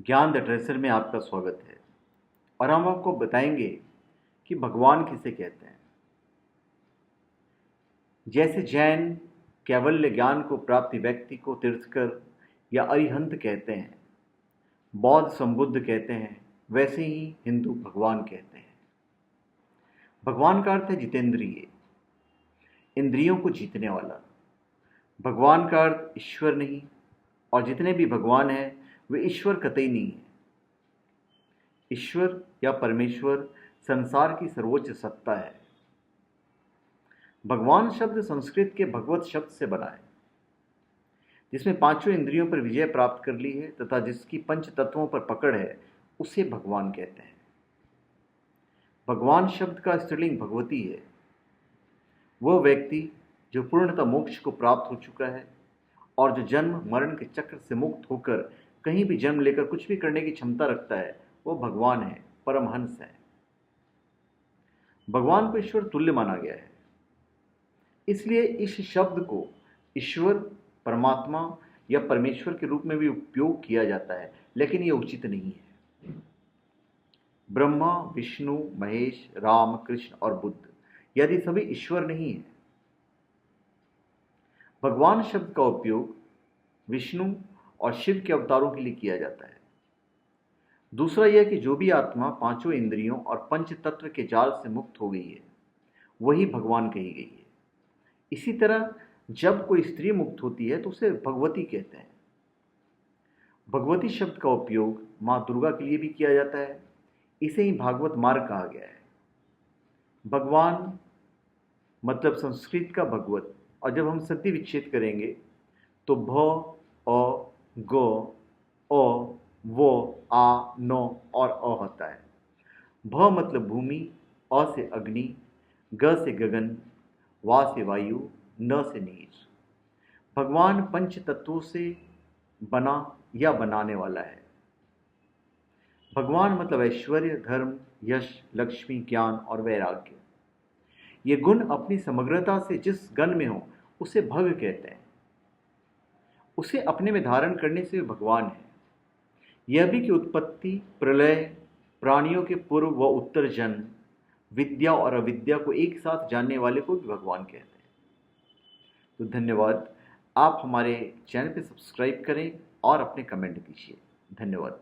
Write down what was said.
ज्ञान the tracer में आपका स्वागत है। और हम आपको बताएंगे कि भगवान किसे कहते हैं। जैसे जैन कैवल्य ज्ञान को प्राप्ति व्यक्ति को तीर्थकर या अरिहंत कहते हैं, बौद्ध संबुद्ध कहते हैं, वैसे ही हिंदू भगवान कहते हैं। भगवान का अर्थ है जितेंद्रिय, इंद्रियों को जीतने वाला। भगवान का अर्थ ईश्वर नहीं, और जितने भी भगवान हैं वे ईश्वर कतई नहीं है। ईश्वर या परमेश्वर संसार की सर्वोच्च सत्ता है। भगवान शब्द संस्कृत के भगवत शब्द से बना है, जिसमें पांचों इंद्रियों पर विजय प्राप्त कर ली है तथा जिसकी पंच तत्वों पर पकड़ है, उसे भगवान कहते हैं। भगवान शब्द का स्त्रीलिंग भगवती है। वह व्यक्ति जो पूर्णतः मोक्ष को प्राप्त हो चुका है और जो जन्म मरण के चक्र से मुक्त होकर कहीं भी जन्म लेकर कुछ भी करने की क्षमता रखता है, वो भगवान है, परमहंस है। भगवान को ईश्वर तुल्य माना गया है, इसलिए इस शब्द को ईश्वर, परमात्मा या परमेश्वर के रूप में भी उपयोग किया जाता है, लेकिन यह उचित नहीं है। ब्रह्मा, विष्णु, महेश, राम, कृष्ण और बुद्ध यदि सभी ईश्वर नहीं है। भगवान शब्द का उपयोग विष्णु और शिव के अवतारों के लिए किया जाता है। दूसरा यह कि जो भी आत्मा पांचों इंद्रियों और पंच तत्व के जाल से मुक्त हो गई है, वही भगवान कही गई है। इसी तरह जब कोई स्त्री मुक्त होती है तो उसे भगवती कहते हैं। भगवती शब्द का उपयोग मां दुर्गा के लिए भी किया जाता है। इसे ही भागवत मार्ग कहा गया है। भगवान मतलब संस्कृत का भगवत, और जब हम संधि विच्छेद करेंगे तो भ, अ, ग, अ, वो, आ, नो और अ होता है। भ मतलब भूमि, अ से अग्नि, ग से गगन, वा से वायु, न से नीर। भगवान पंच तत्वों से बना या बनाने वाला है। भगवान मतलब ऐश्वर्य, धर्म, यश, लक्ष्मी, ज्ञान और वैराग्य। ये गुण अपनी समग्रता से जिस गण में हो, उसे भग कहते हैं। उसे अपने में धारण करने से वे भगवान है। यह भी कि उत्पत्ति, प्रलय, प्राणियों के पूर्व व उत्तर जन्म, विद्या और अविद्या को एक साथ जानने वाले को भी भगवान कहते हैं। तो धन्यवाद। आप हमारे चैनल पे सब्सक्राइब करें और अपने कमेंट दीजिए। धन्यवाद।